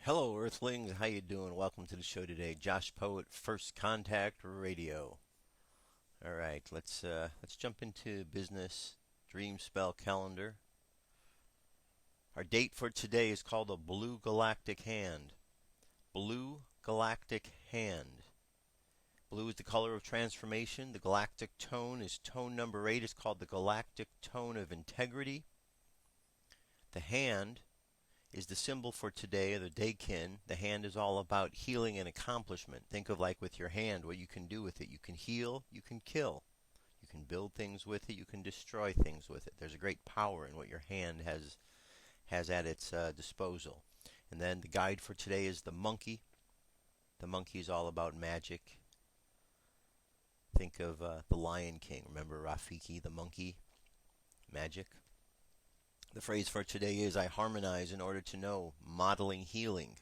Hello, Earthlings. How you doing? Welcome to the show today. Josh Poet, First Contact Radio. All right, let's jump into business. Dream spell calendar. Our date for today is called a Blue Galactic Hand. Blue Galactic Hand. Blue is the color of transformation. The galactic tone is tone number 8. It's called the galactic tone of integrity. The hand is the symbol for today, or the daykin. The hand is all about healing and accomplishment. Think of like with your hand, what you can do with it. You can heal, you can kill. You can build things with it, you can destroy things with it. There's a great power in what your hand has at its disposal. And then the guide for today is the monkey. The monkey is all about magic. Think of the Lion King. Remember Rafiki, the monkey? Magic. The phrase for today is, I harmonize in order to know, modeling healing.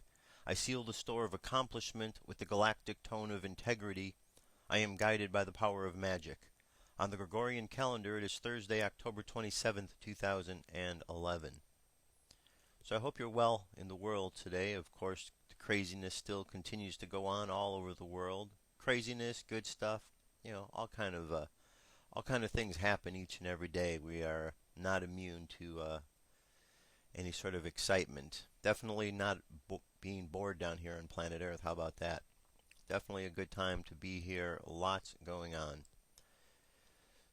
I seal the store of accomplishment with the galactic tone of integrity. I am guided by the power of magic. On the Gregorian calendar, it is Thursday, October 27th, 2011. So I hope you're well in the world today. Of course, the craziness still continues to go on all over the world. Craziness, good stuff, all kind of things happen each and every day. We are not immune to any sort of excitement. Definitely not being bored down here on planet Earth. How about that? Definitely a good time to be here. Lots going on.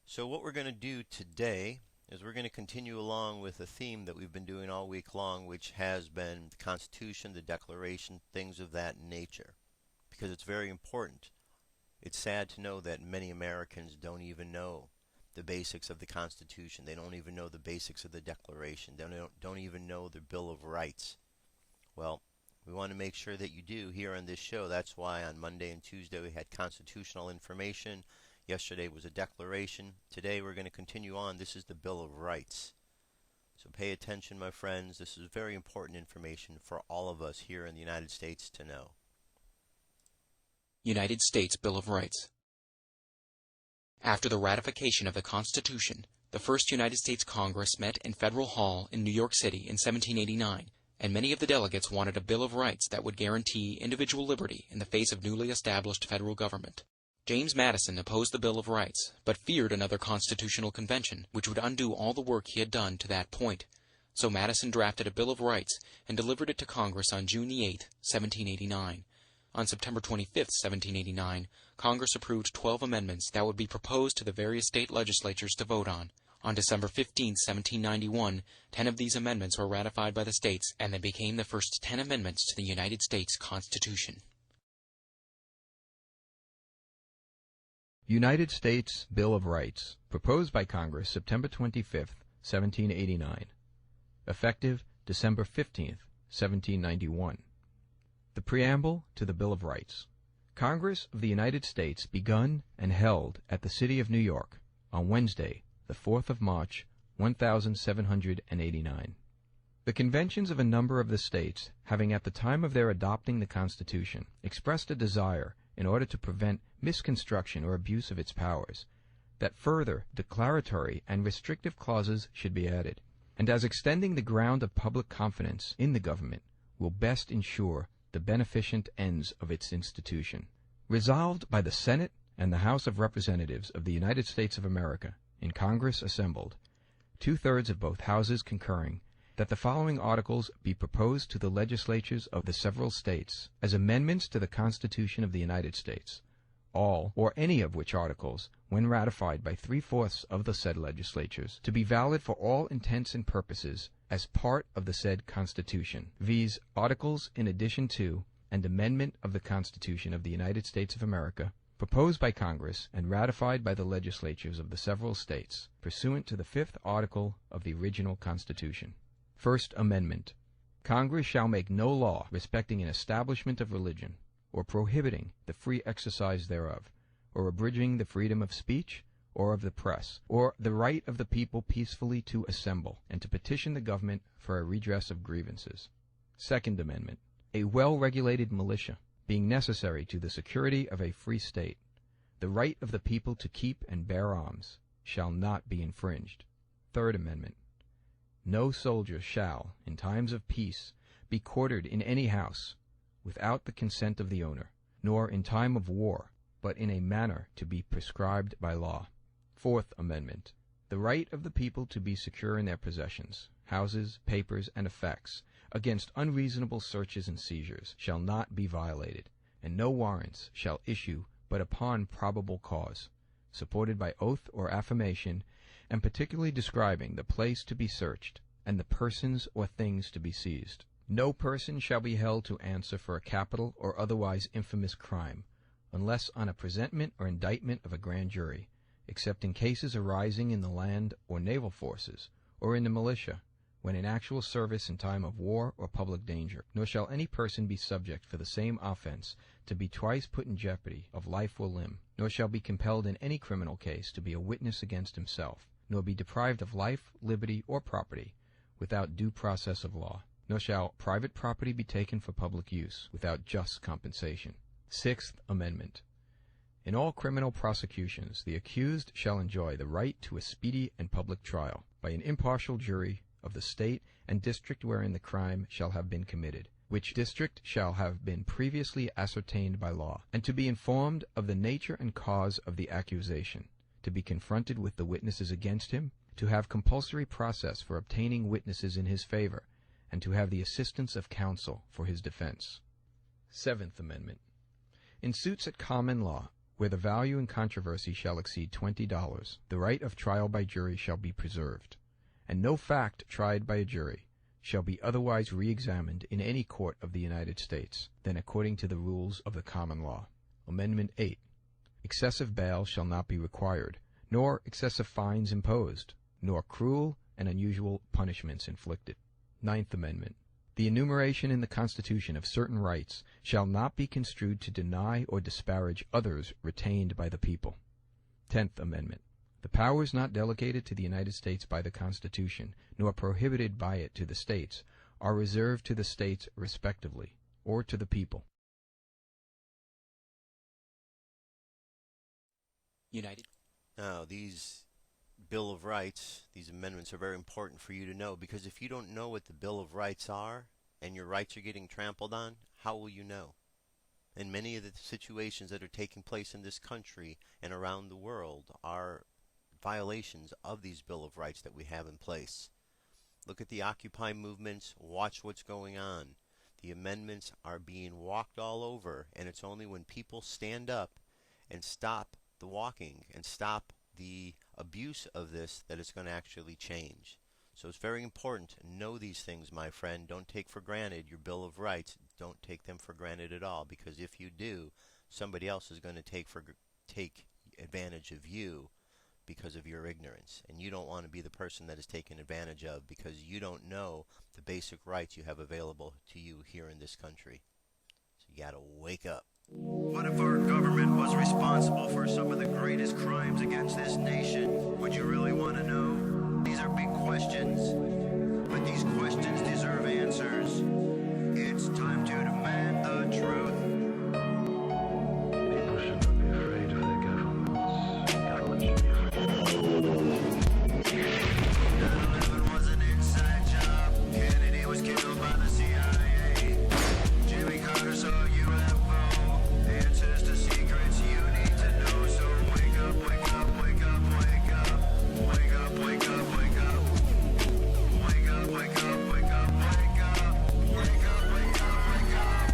So what we're going to do today is we're going to continue along with a theme that we've been doing all week long, which has been the Constitution, the Declaration, things of that nature, because it's very important. It's sad to know that many Americans don't even know the basics of the Constitution. They don't even know the basics of the Declaration. They don't even know the Bill of Rights. Well, we want to make sure that you do here on this show. That's why on Monday and Tuesday we had constitutional information. Yesterday was a declaration. Today we're going to continue on. This is the Bill of Rights. So pay attention, my friends. This is very important information for all of us here in the United States to know. United States Bill of Rights. After the ratification of the Constitution, the first United States Congress met in Federal Hall in New York City in 1789, and many of the delegates wanted a Bill of Rights that would guarantee individual liberty in the face of newly established federal government. James Madison opposed the Bill of Rights, but feared another constitutional convention, which would undo all the work he had done to that point. So Madison drafted a Bill of Rights and delivered it to Congress on June 8, 1789. On September 25, 1789, Congress approved 12 amendments that would be proposed to the various state legislatures to vote on. On December 15, 1791, 10 of these amendments were ratified by the states, and they became the first 10 amendments to the United States Constitution. United States Bill of Rights, proposed by Congress September 25, 1789. Effective December 15, 1791. The Preamble to the Bill of Rights. Congress of the United States begun and held at the city of New York on Wednesday, the 4th of March, 1789. The conventions of a number of the states, having at the time of their adopting the Constitution expressed a desire, in order to prevent misconstruction or abuse of its powers, that further declaratory and restrictive clauses should be added, and as extending the ground of public confidence in the government will best ensure the beneficent ends of its institution. Resolved by the Senate and the House of Representatives of the United States of America, in Congress assembled, 2/3 of both houses concurring, that the following articles be proposed to the legislatures of the several states as amendments to the Constitution of the United States, all or any of which articles, when ratified by 3/4 of the said legislatures, to be valid for all intents and purposes as part of the said Constitution, viz. Articles in addition to and amendment of the Constitution of the United States of America, proposed by Congress and ratified by the legislatures of the several states, pursuant to the 5th article of the original Constitution. First Amendment. Congress shall make no law respecting an establishment of religion, or prohibiting the free exercise thereof, or abridging the freedom of speech, or of the press, or the right of the people peacefully to assemble, and to petition the government for a redress of grievances. Second Amendment. A well-regulated militia, being necessary to the security of a free state, the right of the people to keep and bear arms shall not be infringed. Third Amendment. No soldier shall, in times of peace, be quartered in any house without the consent of the owner, nor in time of war, but in a manner to be prescribed by law. Fourth Amendment. The right of the people to be secure in their possessions, houses, papers, and effects, against unreasonable searches and seizures, shall not be violated, and no warrants shall issue but upon probable cause, supported by oath or affirmation, and particularly describing the place to be searched, and the persons or things to be seized. No person shall be held to answer for a capital or otherwise infamous crime, unless on a presentment or indictment of a grand jury, except in cases arising in the land or naval forces, or in the militia, when in actual service in time of war or public danger. Nor shall any person be subject for the same offense to be twice put in jeopardy of life or limb, nor shall be compelled in any criminal case to be a witness against himself, nor be deprived of life, liberty, or property without due process of law, nor shall private property be taken for public use without just compensation. Sixth Amendment. In all criminal prosecutions, the accused shall enjoy the right to a speedy and public trial by an impartial jury of the state and district wherein the crime shall have been committed, which district shall have been previously ascertained by law, and to be informed of the nature and cause of the accusation, to be confronted with the witnesses against him, to have compulsory process for obtaining witnesses in his favor, and to have the assistance of counsel for his defense. Seventh Amendment. In suits at common law, where the value in controversy shall exceed $20, the right of trial by jury shall be preserved, and no fact tried by a jury shall be otherwise re-examined in any court of the United States than according to the rules of the common law. Amendment 8. Excessive bail shall not be required, nor excessive fines imposed, nor cruel and unusual punishments inflicted. Ninth Amendment. The enumeration in the Constitution of certain rights shall not be construed to deny or disparage others retained by the people. 10th Amendment. The powers not delegated to the United States by the Constitution, nor prohibited by it to the states, are reserved to the states respectively, or to the people. United. Now, these Bill of Rights, these amendments are very important for you to know, because if you don't know what the Bill of Rights are, and your rights are getting trampled on, how will you know? And many of the situations that are taking place in this country and around the world are violations of these Bill of Rights that we have in place. Look at the Occupy movements, watch what's going on. The amendments are being walked all over, and it's only when people stand up and stop the walking and stop the abuse of this that it's going to actually change. So it's very important to know these things, my friend. Don't take for granted your Bill of Rights. Don't take them for granted at all, because if you do, somebody else is going to take advantage of you because of your ignorance. And you don't want to be the person that is taken advantage of because you don't know the basic rights you have available to you here in this country. So you got to wake up. What if our government was responsible for some of the greatest crimes against this nation? Would you really want to know? These are big questions, but these questions deserve answers. It's time to demand the truth. People shouldn't be afraid of their governments. Governments should be afraid. 9/11 was an inside job. Kennedy was killed by the CIA. Jimmy Carter saw UFO. Answers to secrets you need to know. So wake up, wake up, wake up, wake up. Wake up, wake up, wake up. Wake up, wake up, wake up, wake up. Wake up, wake up, wake up.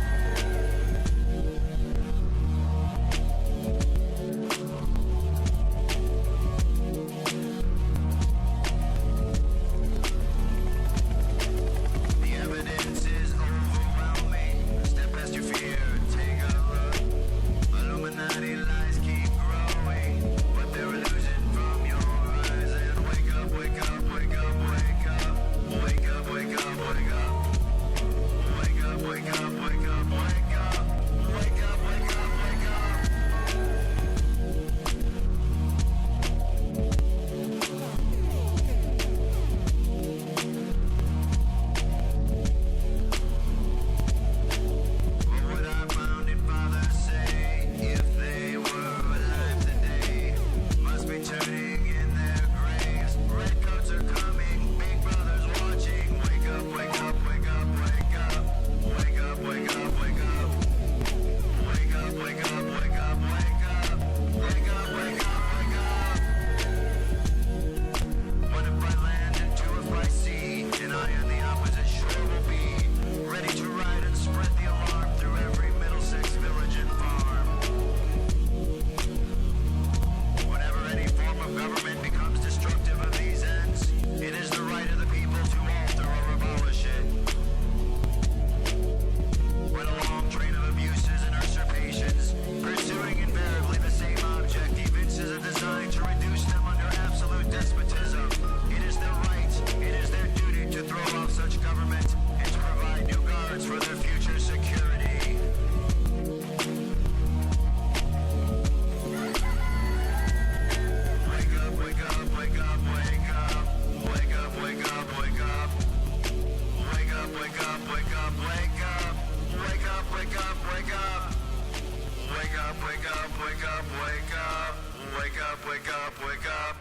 wake up, wake up, wake up. Wake up, wake up, wake up.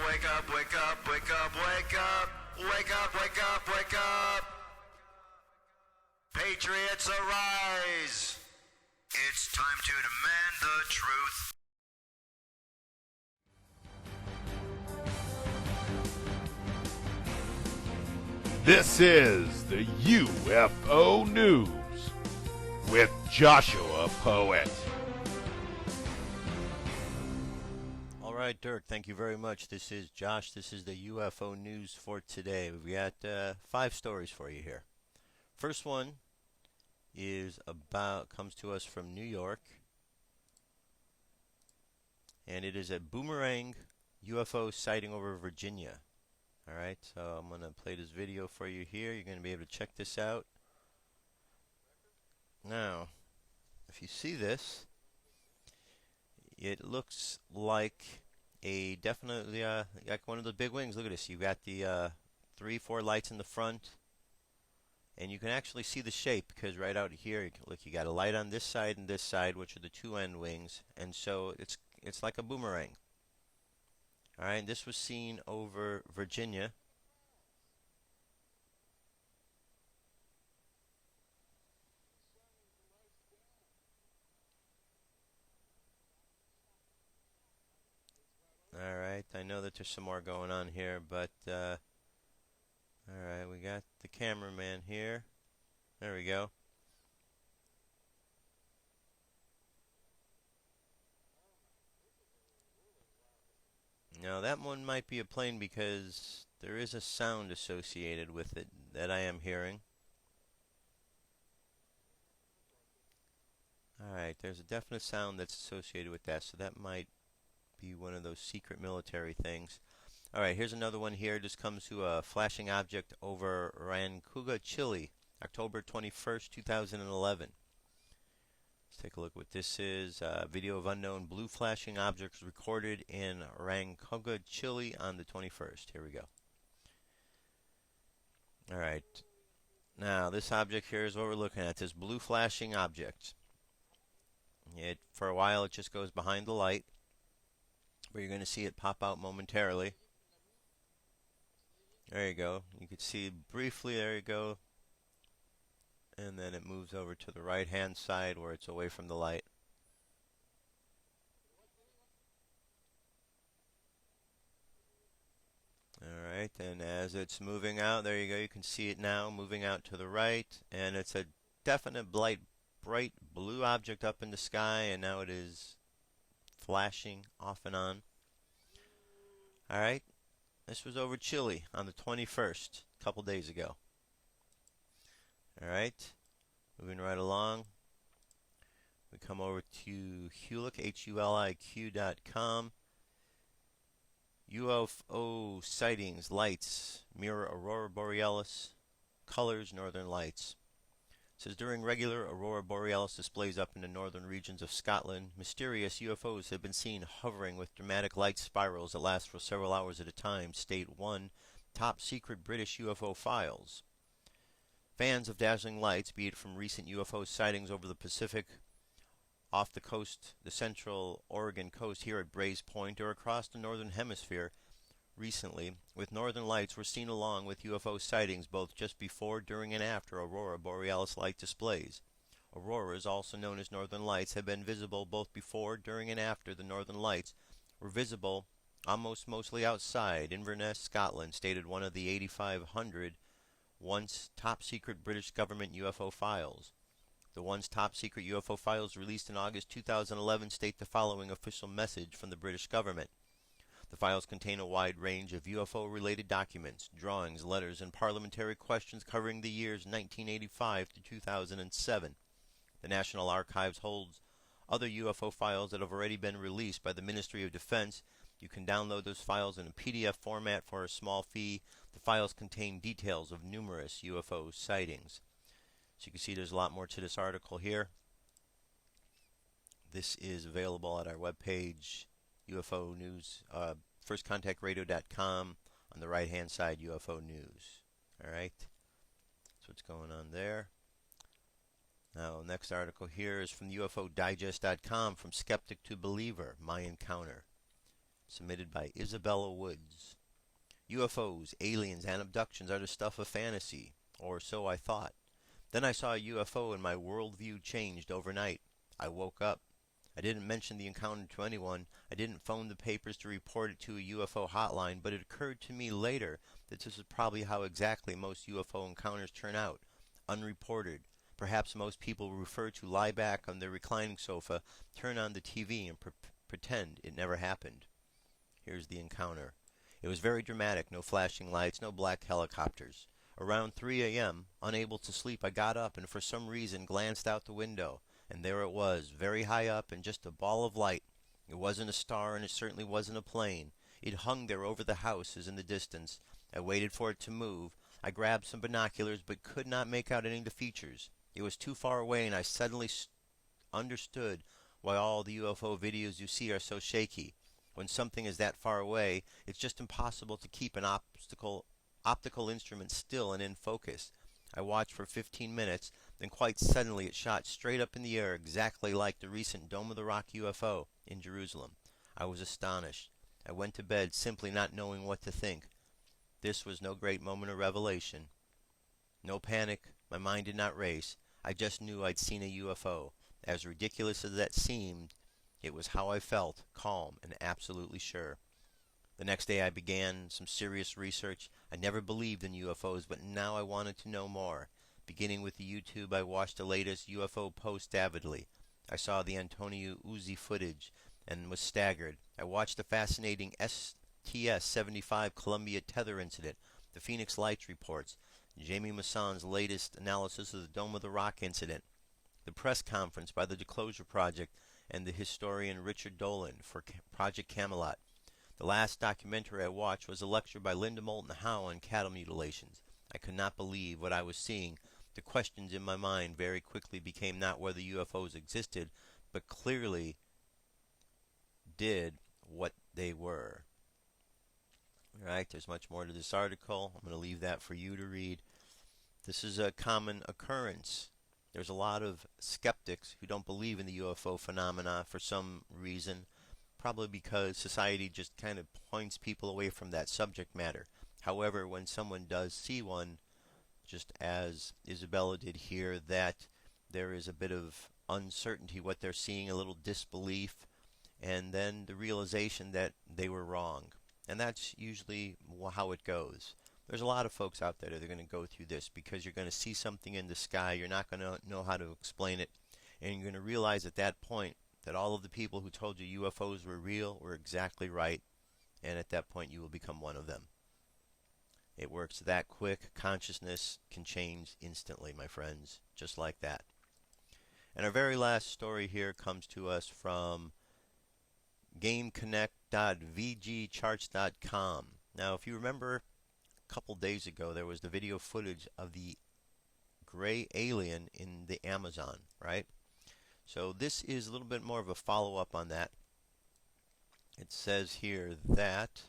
Wake up, wake up, wake up, wake up. Wake up, wake up, wake up. Patriots arise. It's time to demand the truth. This is the UFO News with Joshua Poet. All right, Dirk, thank you very much. This is Josh. This is the UFO News for today. We've got 5 stories for you here. First one comes to us from New York, and it is a boomerang UFO sighting over Virginia. All right, so I'm going to play this video for you here. You're going to be able to check this out. Now, if you see this, it looks like definitely like one of the big wings. Look at this. You've got the 3-4 lights in the front, and you can actually see the shape because right out here, look, you got a light on this side and this side, which are the 2 end wings, and so it's like a boomerang. All right, and this was seen over Virginia. All right, I know that there's some more going on here, but all right, we got the cameraman here. There we go. Now that one might be a plane because there is a sound associated with it that I am hearing. Alright, there's a definite sound that's associated with that, so that might be one of those secret military things. Alright, here's another one here. This comes to a flashing object over Rancagua, Chile, October 21st, 2011. Let's take a look what this is. Video of unknown blue flashing objects recorded in Rancagua, Chile on the 21st. Here we go. Alright. Now, this object here is what we're looking at. This blue flashing object. For a while, it just goes behind the light. But you're going to see it pop out momentarily. There you go. You can see briefly, there you go. And then it moves over to the right hand side where it's away from the light. Alright, and as it's moving out, there you go, you can see it now moving out to the right, and it's a definite bright blue object up in the sky, and now it is flashing off and on. Alright, this was over Chile on the 21st, a couple days ago. Alright, moving right along. We come over to Huliq, HULIQ.com. UFO sightings, lights, mirror aurora borealis, colors, northern lights. It says during regular aurora borealis displays up in the northern regions of Scotland, mysterious UFOs have been seen hovering with dramatic light spirals that last for several hours at a time, state one top secret British UFO files. Fans of dazzling lights, be it from recent UFO sightings over the Pacific, off the coast, the central Oregon coast here at Brays Point, or across the northern hemisphere recently, with northern lights were seen along with UFO sightings both just before, during, and after aurora borealis light displays. Auroras, also known as northern lights, have been visible both before, during, and after the northern lights were visible mostly outside Inverness, Scotland, stated one of the 8,500 once top-secret British government UFO files. The once top-secret UFO files released in August 2011 state the following official message from the British government. The files contain a wide range of UFO-related documents, drawings, letters, and parliamentary questions covering the years 1985 to 2007. The National Archives holds other UFO files that have already been released by the Ministry of Defense. You can download those files in a PDF format for a small fee. The files contain details of numerous UFO sightings. So you can see there's a lot more to this article here. This is available at our webpage, UFO News, firstcontactradio.com, on the right-hand side, UFO News. All right, that's what's going on there. Now, next article here is from UFOdigest.com, From Skeptic to Believer, My Encounter. Submitted by Isabella Woods. UFOs, aliens, and abductions are the stuff of fantasy, or so I thought. Then I saw a UFO and my worldview changed overnight. I woke up. I didn't mention the encounter to anyone. I didn't phone the papers to report it to a UFO hotline, but it occurred to me later that this is probably how exactly most UFO encounters turn out. Unreported. Perhaps most people prefer to lie back on their reclining sofa, turn on the TV, and pretend it never happened. Here's the encounter. It was very dramatic. No flashing lights, no black helicopters. Around 3 a.m., unable to sleep, I got up and for some reason glanced out the window. And there it was, very high up and just a ball of light. It wasn't a star and it certainly wasn't a plane. It hung there over the houses in the distance. I waited for it to move. I grabbed some binoculars but could not make out any of the features. It was too far away and I suddenly understood why all the UFO videos you see are so shaky. When something is that far away, it's just impossible to keep an optical instrument still and in focus. I watched for 15 minutes, then quite suddenly it shot straight up in the air, exactly like the recent Dome of the Rock UFO in Jerusalem. I was astonished. I went to bed simply not knowing what to think. This was no great moment of revelation. No panic. My mind did not race. I just knew I'd seen a UFO. As ridiculous as that seemed, it was how I felt, calm and absolutely sure. The next day I began some serious research. I never believed in UFOs, but now I wanted to know more. Beginning with the YouTube, I watched the latest UFO post avidly. I saw the Antonio Uzi footage and was staggered. I watched the fascinating STS-75 Columbia tether incident, the Phoenix Lights reports, Jamie Mason's latest analysis of the Dome of the Rock incident, the press conference by the Disclosure Project and the historian Richard Dolan for Project Camelot. The last documentary I watched was a lecture by Linda Moulton Howe on cattle mutilations. I could not believe what I was seeing. The questions in my mind very quickly became not whether UFOs existed, but clearly did what they were. Alright, there's much more to this article. I'm going to leave that for you to read. This is a common occurrence. There's a lot of skeptics who don't believe in the UFO phenomena for some reason. Probably because society just kind of points people away from that subject matter. However, when someone does see one, just as Isabella did here, that there is a bit of uncertainty what they're seeing, a little disbelief, and then the realization that they were wrong. And that's usually how it goes. There's a lot of folks out there that are going to go through this because you're going to see something in the sky, you're not going to know how to explain it, and you're going to realize at that point that all of the people who told you UFOs were real were exactly right, and at that point you will become one of them. It works that quick. Consciousness can change instantly, my friends, just like that. And our very last story here comes to us from GameConnect.vgcharts.com. Now, if you remember, a couple days ago there was the video footage of the gray alien in the Amazon, right? So this is a little bit more of a follow-up on that. It says here that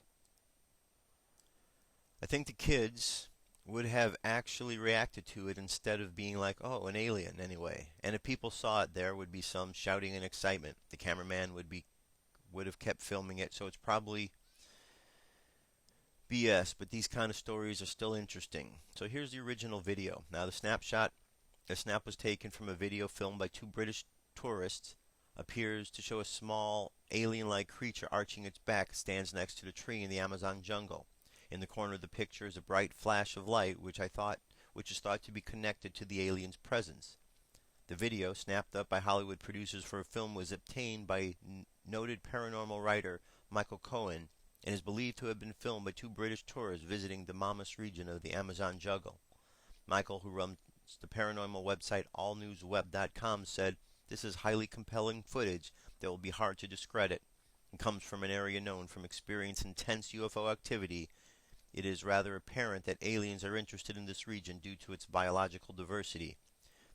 I think the kids would have actually reacted to it instead of being like, oh, an alien anyway. And if people saw it, there would be some shouting and excitement. The cameraman would have kept filming it, so it's probably BS, but these kind of stories are still interesting. So here's the original video. Now the snap was taken from a video filmed by two British tourists, appears to show a small alien-like creature arching its back stands next to the tree in the Amazon jungle. In the corner of the picture is a bright flash of light which is thought to be connected to the alien's presence. The video, snapped up by Hollywood producers for a film, was obtained by noted paranormal writer Michael Cohen and is believed to have been filmed by two British tourists visiting the Mamas region of the Amazon jungle. Michael, who runs the paranormal website allnewsweb.com, said, "This is highly compelling footage that will be hard to discredit. It comes from an area known from experiencing intense UFO activity. It is rather apparent that aliens are interested in this region due to its biological diversity.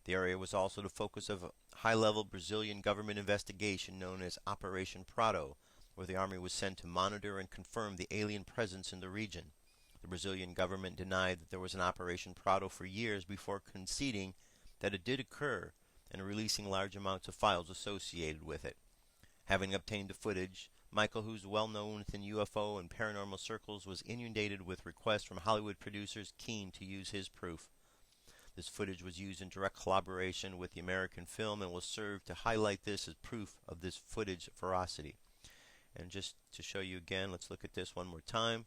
The area was also the focus of a high-level Brazilian government investigation known as Operation Prado, where the army was sent to monitor and confirm the alien presence in the region. The Brazilian government denied that there was an Operation Prado for years before conceding that it did occur, and releasing large amounts of files associated with it. Having obtained the footage, Michael, who's well known within UFO and paranormal circles, was inundated with requests from Hollywood producers keen to use his proof. This footage was used in direct collaboration with the American film and will serve to highlight this as proof of this footage veracity. And just to show you again, let's look at this one more time.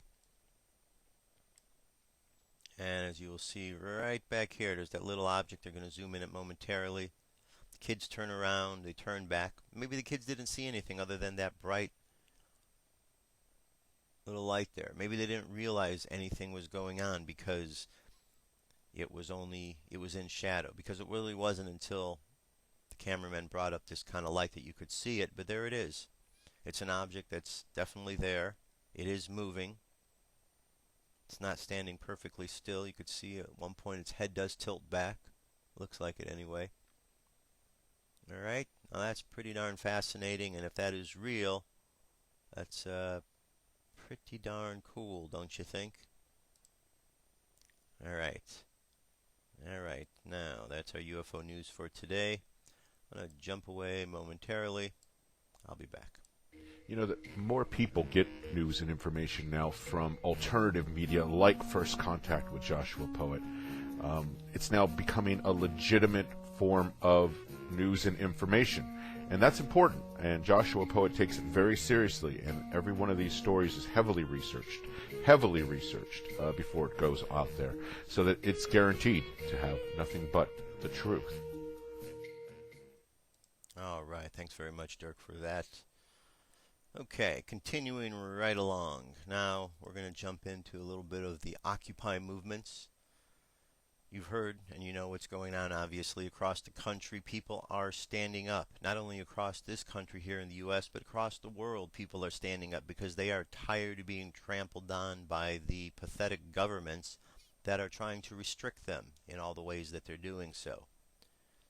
And as you will see right back here, there's that little object. They're going to zoom in it momentarily. The kids turn around, they turn back. Maybe the kids didn't see anything other than that bright little light there. Maybe they didn't realize anything was going on because it was in shadow, because it really wasn't until the cameraman brought up this kind of light that you could see it. But there it is. It's an object that's definitely there. It is moving. It's not standing perfectly still. You could see at one point its head does tilt back. Looks like it anyway. Alright, now that's pretty darn fascinating, and if that is real, that's pretty darn cool, don't you think? Alright, now that's our UFO news for today. I'm going to jump away momentarily. I'll be back. You know, that more people get news and information now from alternative media like First Contact with Joshua Poet. It's now becoming a legitimate form of news and information, and that's important, and Joshua Poet takes it very seriously, and every one of these stories is heavily researched before it goes out there, so that it's guaranteed to have nothing but the truth. Alright, thanks very much, Dirk, for that. Okay, continuing right along. Now we're going to jump into a little bit of the Occupy movements. You've heard and you know what's going on, obviously, across the country. People are standing up. Not only across this country here in the U.S., but across the world, people are standing up because they are tired of being trampled on by the pathetic governments that are trying to restrict them in all the ways that they're doing so.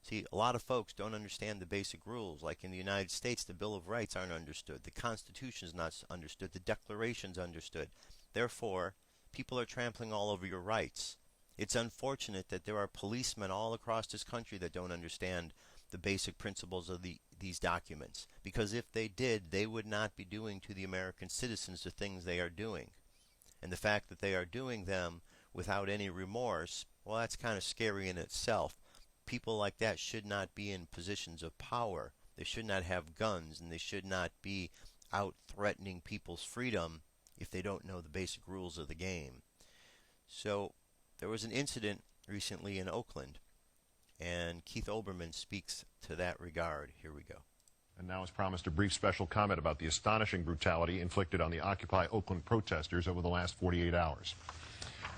See, a lot of folks don't understand the basic rules. Like in the United States, the Bill of Rights aren't understood. The Constitution is not understood. The Declaration's understood. Therefore, people are trampling all over your rights. It's unfortunate that there are policemen all across this country that don't understand the basic principles of these documents. Because if they did, they would not be doing to the American citizens the things they are doing. And the fact that they are doing them without any remorse, well, that's kind of scary in itself. People like that should not be in positions of power. They should not have guns, and they should not be out threatening people's freedom if they don't know the basic rules of the game. So there was an incident recently in Oakland, and Keith Olberman speaks to that regard. Here we go. And now, as promised, a brief special comment about the astonishing brutality inflicted on the Occupy Oakland protesters over the last 48 hours.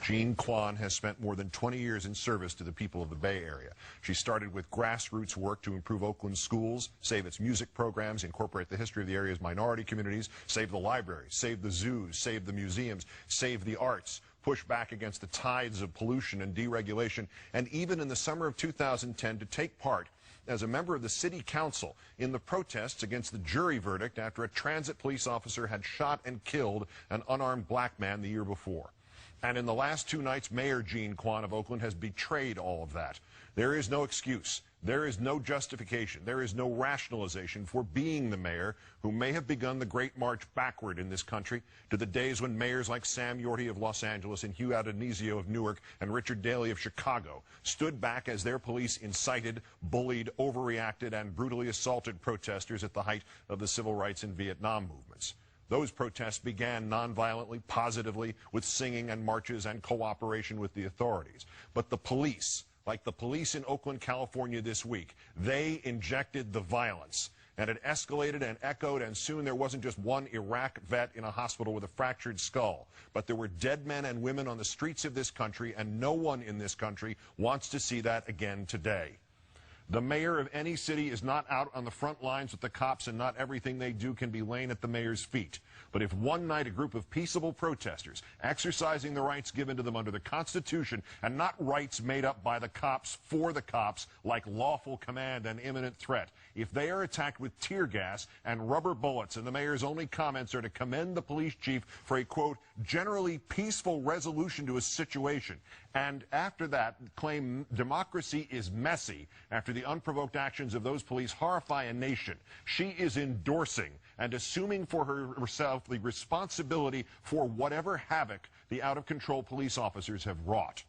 Jean Kwan has spent more than 20 years in service to the people of the Bay Area. She started with grassroots work to improve Oakland's schools, save its music programs, incorporate the history of the area's minority communities, save the libraries, save the zoos, save the museums, save the arts, push back against the tides of pollution and deregulation, and even in the summer of 2010 to take part as a member of the city council in the protests against the jury verdict after a transit police officer had shot and killed an unarmed black man the year before. And in the last 2 nights, Mayor Jean Kwan of Oakland has betrayed all of that. There is no excuse. There is no justification. There is no rationalization for being the mayor who may have begun the great march backward in this country to the days when mayors like Sam Yorty of Los Angeles and Hugh Adonisio of Newark and Richard Daley of Chicago stood back as their police incited, bullied, overreacted, and brutally assaulted protesters at the height of the civil rights and Vietnam movements. Those protests began nonviolently, positively, with singing and marches and cooperation with the authorities. But the police, like the police in Oakland, California this week, they injected the violence. And it escalated and echoed, and soon there wasn't just one Iraq vet in a hospital with a fractured skull, but there were dead men and women on the streets of this country, and no one in this country wants to see that again today. The mayor of any city is not out on the front lines with the cops, and not everything they do can be laying at the mayor's feet. But if one night a group of peaceable protesters, exercising the rights given to them under the Constitution, and not rights made up by the cops for the cops, like lawful command and imminent threat, if they are attacked with tear gas and rubber bullets, and the mayor's only comments are to commend the police chief for a, quote, generally peaceful resolution to a situation, and after that claim democracy is messy after the the unprovoked actions of those police horrify a nation. She is endorsing and assuming for herself the responsibility for whatever havoc the out-of-control police officers have wrought.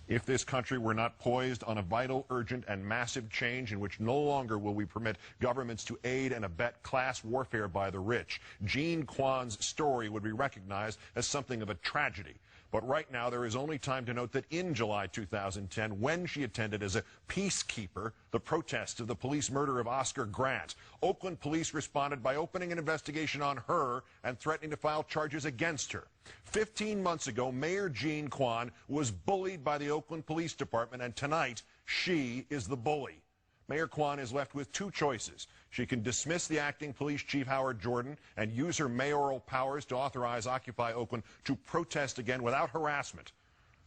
If this country were not poised on a vital, urgent, and massive change in which no longer will we permit governments to aid and abet class warfare by the rich, Jean Kwan's story would be recognized as something of a tragedy. But right now, there is only time to note that in July 2010, when she attended as a peacekeeper the protests of the police murder of Oscar Grant, Oakland police responded by opening an investigation on her and threatening to file charges against her. 15 months ago, Mayor Jean Kwan was bullied by the Oakland Police Department, and tonight, she is the bully. Mayor Kwan is left with two choices. She can dismiss the acting police chief, Howard Jordan, and use her mayoral powers to authorize Occupy Oakland to protest again without harassment.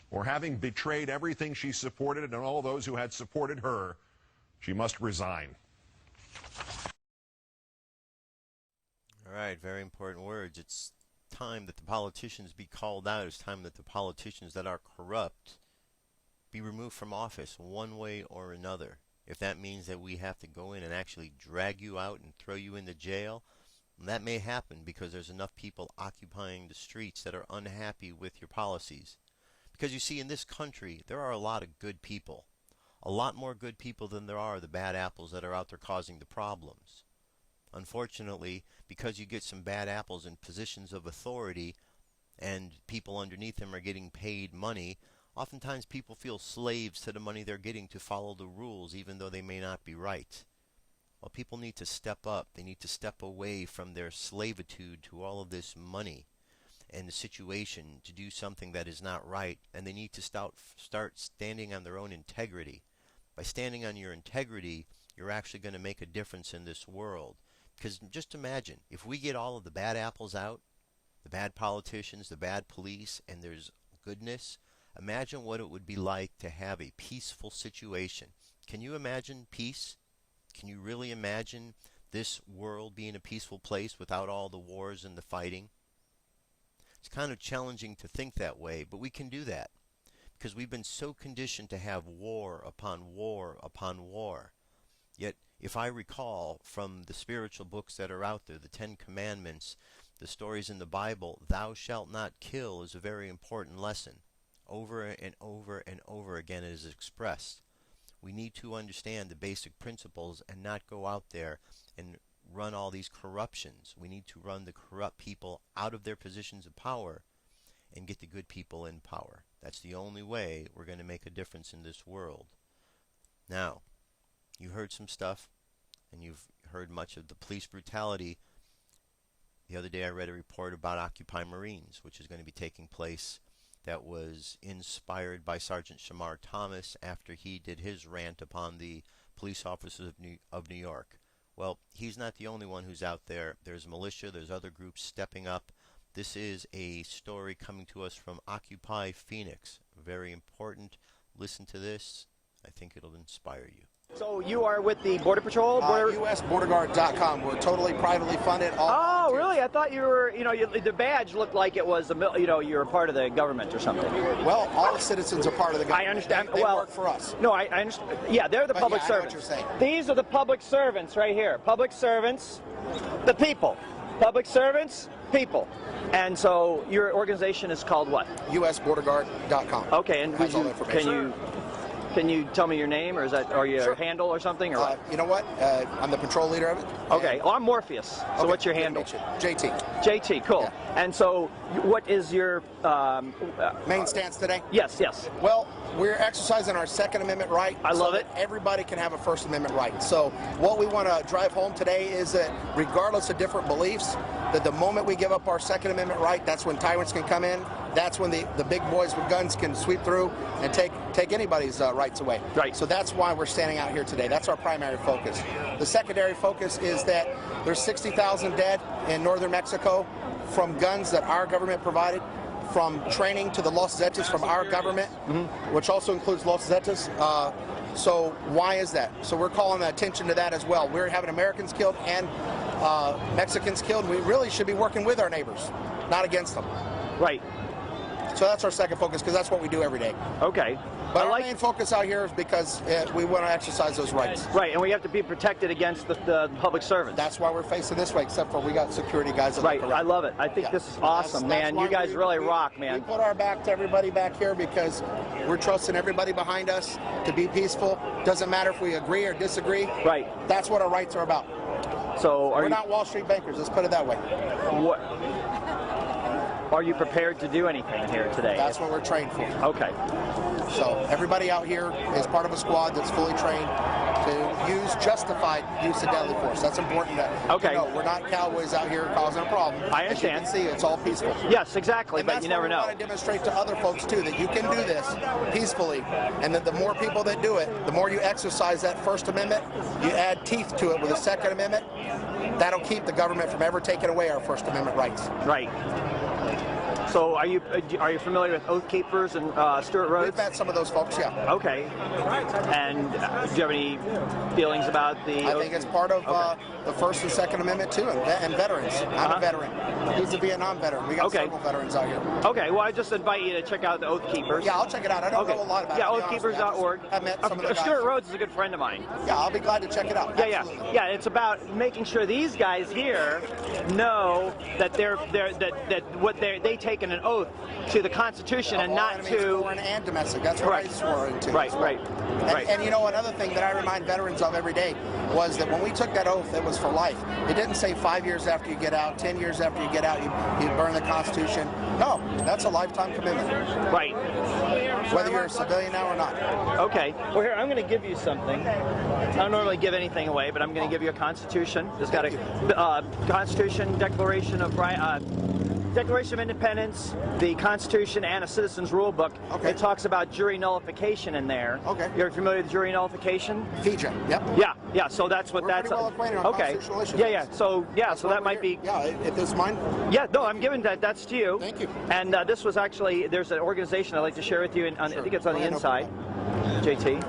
Or having betrayed everything she supported and all those who had supported her, she must resign. All right, very important words. It's time that the politicians be called out. It's time that the politicians that are corrupt be removed from office one way or another. If that means that we have to go in and actually drag you out and throw you into jail, that may happen because there's enough people occupying the streets that are unhappy with your policies. Because you see, in this country, there are a lot of good people. A lot more good people than there are the bad apples that are out there causing the problems. Unfortunately, because you get some bad apples in positions of authority and people underneath them are getting paid money, oftentimes people feel slaves to the money they're getting to follow the rules even though they may not be right. Well, people need to step up. They need to step away from their slavitude to all of this money and the situation to do something that is not right, and they need to start standing on their own integrity. By standing on your integrity, you're actually going to make a difference in this world. Because just imagine, if we get all of the bad apples out, the bad politicians, the bad police, and there's goodness, imagine what it would be like to have a peaceful situation. Can you imagine peace? Can you really imagine this world being a peaceful place without all the wars and the fighting? It's kind of challenging to think that way, but we can do that because we've been so conditioned to have war upon war upon war. Yet, if I recall from the spiritual books that are out there, the 10 Commandments, the stories in the Bible, thou shalt not kill is a very important lesson. Over and over and over again it is expressed. We need to understand the basic principles and not go out there and run all these corruptions. We need to run the corrupt people out of their positions of power and get the good people in power. That's the only way we're going to make a difference in this world. Now, you heard some stuff, and you've heard much of the police brutality. The other day I read a report about Occupy Marines, which is going to be taking place, that was inspired by Sergeant Shamar Thomas after he did his rant upon the police officers of New York. Well, he's not the only one who's out there. There's militia, there's other groups stepping up. This is a story coming to us from Occupy Phoenix. Very important. Listen to this. I think it'll inspire you. So you are with the Border Patrol? USBorderGuard.com. We're totally privately funded. Oh, really? I thought you were, the badge looked like it was, you were part of the government or something. Well, all the citizens are part of the government. I understand. They work for us. No, I understand. Yeah, they're the public servants. I know what you're saying. These are the public servants right here. Public servants, the people. Public servants, people. And so your organization is called what? USBorderGuard.com. Okay, and has all the information. Can you tell me your name, or is that your Sure. handle or something? Or what? You know what? I'm the patrol leader of it. Okay. Well, I'm Morpheus. So Okay, what's your good to handle? meet you. JT. JT. Cool. Yeah. And so, what is your Main stance today? Yes. Yes. Well, we're exercising our Second Amendment right. I love so it. that everybody can have a First Amendment right. So what we want to drive home today is that regardless of different beliefs, that the moment we give up our Second Amendment right, that's when tyrants can come in. That's when the big boys with guns can sweep through and take anybody's rights away. Right. So that's why we're standing out here today. That's our primary focus. The secondary focus is that there's 60,000 dead in northern Mexico from guns that our government provided, from training to the Los Zetas from our government, which also includes Los Zetas. So why is that? So we're calling attention to that as well. We're having Americans killed and Mexicans killed. We really should be working with our neighbors, not against them. Right. So that's our second focus, because that's what we do every day. Okay. But our main focus out here is because we want to exercise those rights. Right, and we have to be protected against the public servants. That's why we're facing this way, except for we got security guys that right, look around. I love it. I think this is awesome, man. You guys really rock, man. We put our back to everybody back here because we're trusting everybody behind us to be peaceful. Doesn't matter if we agree or disagree. Right. That's what our rights are about. So we're not Wall Street bankers, let's put it that way. What? Are you prepared to do anything here today? That's what we're trained for. Okay. So everybody out here is part of a squad that's fully trained to use justified use of deadly force. That's important to know. We're not cowboys out here causing a problem. I understand. As you can see, it's all peaceful. Yes, exactly, and but you never know. We want to demonstrate to other folks, too, that you can do this peacefully, and that the more people that do it, the more you exercise that First Amendment, you add teeth to it with the Second Amendment, that'll keep the government from ever taking away our First Amendment rights. Right. So are you familiar with Oath Keepers and Stewart Rhodes? We've met some of those folks, yeah. Okay. And do you have any feelings about the... I think it's part of the First and Second Amendment, too, and veterans. I'm a veteran. He's a Vietnam veteran. We got several veterans out here. Okay, well, I just invite you to check out the Oath Keepers. Yeah, I'll check it out. I don't know a lot about it. Yeah, oathkeepers.org. I've met some of the guys. Stuart Rhodes is a good friend of mine. Yeah, I'll be glad to check it out. Absolutely. Yeah, it's about making sure these guys here know that they taken an oath to the Constitution and not to foreign and domestic. That's what I swore into. Right. And you know, another thing that I remind veterans of every day was that when we took that oath, it was for life. It didn't say 5 years after you get out, 10 years after you get out, you burn the Constitution. No, that's a lifetime commitment. Right. Whether you're a civilian now or not. Okay. Well, here, I'm going to give you something. I don't normally give anything away, but I'm going to give you a Constitution. It's got a Constitution, Declaration of Independence, the Constitution, and a Citizen's Rule Book. Okay. It talks about jury nullification in there. Okay. You're familiar with jury nullification? FIJA, yep. Yeah, so that's what We're that's... pretty well acquainted on constitutional issues. So that might be... Yeah, if this is mine? Yeah, no, I'm giving that's to you. Thank you. And this was actually, there's an organization I'd like to share with you, and I think it's on the inside, JT.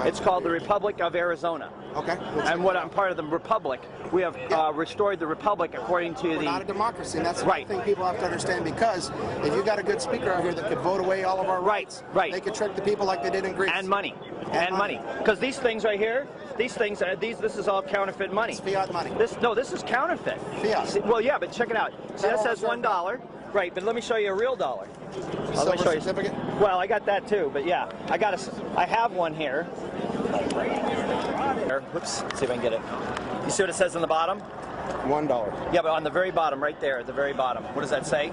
It's called the Republic of Arizona. Okay. And what I'm part of the Republic. We have restored the Republic according to We're not a democracy, and that's the thing people have to understand, because if you got a good speaker out here that could vote away all of our rights, they could trick the people like they did in Greece. And money. And money. Because these things right here, this is all counterfeit money. It's fiat money. This is counterfeit. Fiat. See, well, yeah, but check it out. See, that says $1. Right, but let me show you a real dollar. Silver certificate? Well, I got that too, but yeah, I have one here. Whoops, let's see if I can get it. You see what it says on the bottom? $1. Yeah, but on the very bottom, right there, at the very bottom, what does that say?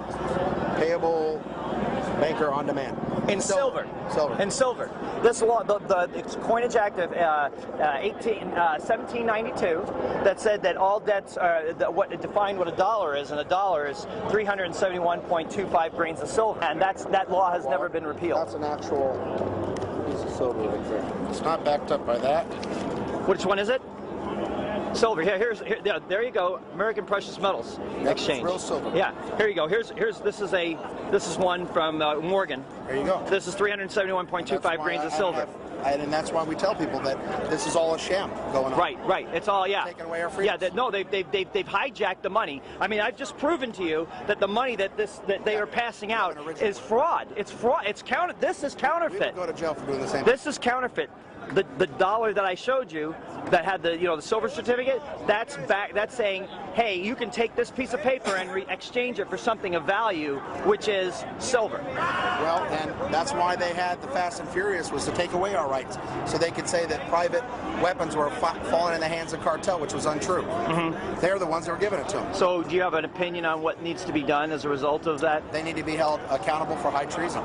Payable banker on demand. In silver. Silver. In silver. This law, it's Coinage Act of 1792 that said that all debts are what it defined what a dollar is, and a dollar is 371.25 grains of silver, and that law has never been repealed. That's an actual piece of silver right there. It's not backed up by that. Which one is it? Silver. Here, there you go. American Precious Metals Exchange. Real silver. Yeah. Here you go. This is one from Morgan. There you go. This is 371.25 grains of silver. And that's why we tell people that this is all a sham going on. Right. It's all taking away our freedoms. Yeah. They've hijacked the money. I mean, I've just proven to you that the money that they are passing out is fraud. It's fraud. It's This is counterfeit. We would go to jail for doing the same. This is counterfeit. The dollar that I showed you that had the silver certificate, that's saying, hey, you can take this piece of paper and exchange it for something of value, which is silver. Well, and that's why they had the Fast and Furious, was to take away our rights, so they could say that private weapons were falling in the hands of cartel, which was untrue. Mm-hmm. They're the ones that were giving it to them. So do you have an opinion on what needs to be done as a result of that? They need to be held accountable for high treason.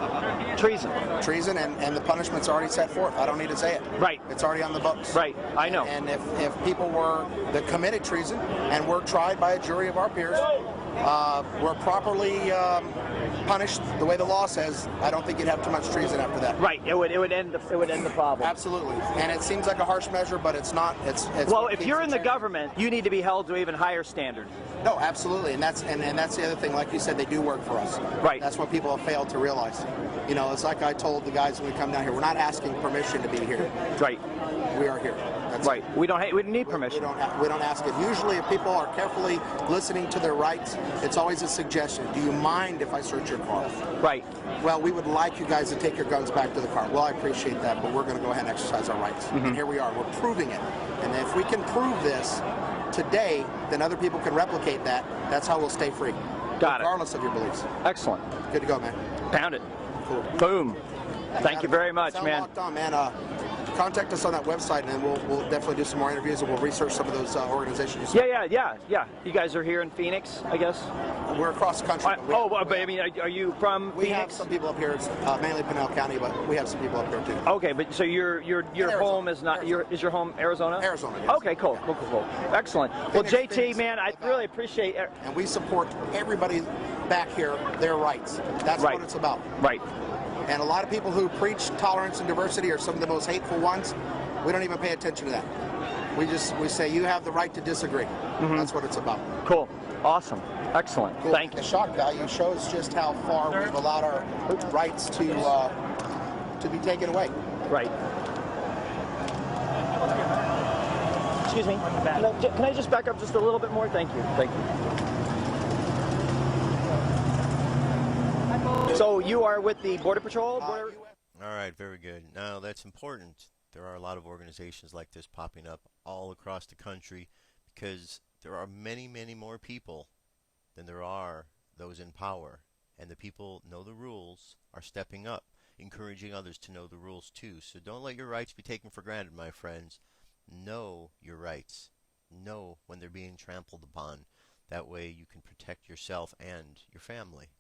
Treason, and the punishment's already set forth. I don't need to say it. Right. It's already on the books. Right. I know. And if people that committed treason and were tried by a jury of our peers, were properly punished the way the law says, I don't think you'd have too much treason after that. Right. It would end the problem. Absolutely. And it seems like a harsh measure, but it's not. It's well, if you're in the government, you need to be held to an even higher standard. No, absolutely. And that's the other thing. Like you said, they do work for us. Right. That's what people have failed to realize. It's like I told the guys when we come down here, we're not asking permission to be here. Right. We are here. That's right. It. We don't need permission. We don't ask it. Usually, if people are carefully listening to their rights, it's always a suggestion. Do you mind if I search your car. Right. Well, we would like you guys to take your guns back to the car. Well, I appreciate that, but we're going to go ahead and exercise our rights. And here we are. We're proving it. And if we can prove this today, then other people can replicate that. That's how we'll stay free. Got it. Regardless of your beliefs. Excellent. Good to go, man. Pound it. Cool. Boom. Thank you very much, Sound man. locked on, man. Contact us on that website, and then we'll definitely do some more interviews, and we'll research some of those organizations. Yeah. You guys are here in Phoenix, I guess? We're across the country. But I mean, are you from We Phoenix? have some people up here. It's mainly Pinell County, but we have some people up here too. Okay, but so your home is not is your home Arizona? Arizona, yes. Okay, cool. Excellent. Well, Phoenix, JT, man, I really appreciate it. And we support everybody back here, their rights. That's Right. what it's about. Right. And a lot of people who preach tolerance and diversity are some of the most hateful ones. We don't even pay attention to that. We say you have the right to disagree. That's what it's about. Cool. Awesome. Excellent. Cool. Thank The you. shock value shows just how far we've allowed our rights to be taken away. Right. Excuse me. Can I just back up just a little bit more? Thank you. So you are with the Border Patrol? All right, very good. Now, that's important. There are a lot of organizations like this popping up all across the country because there are many, many more people than there are those in power. And the people know the rules, are stepping up, encouraging others to know the rules too. So don't let your rights be taken for granted, my friends. Know your rights. Know when they're being trampled upon. That way you can protect yourself and your family.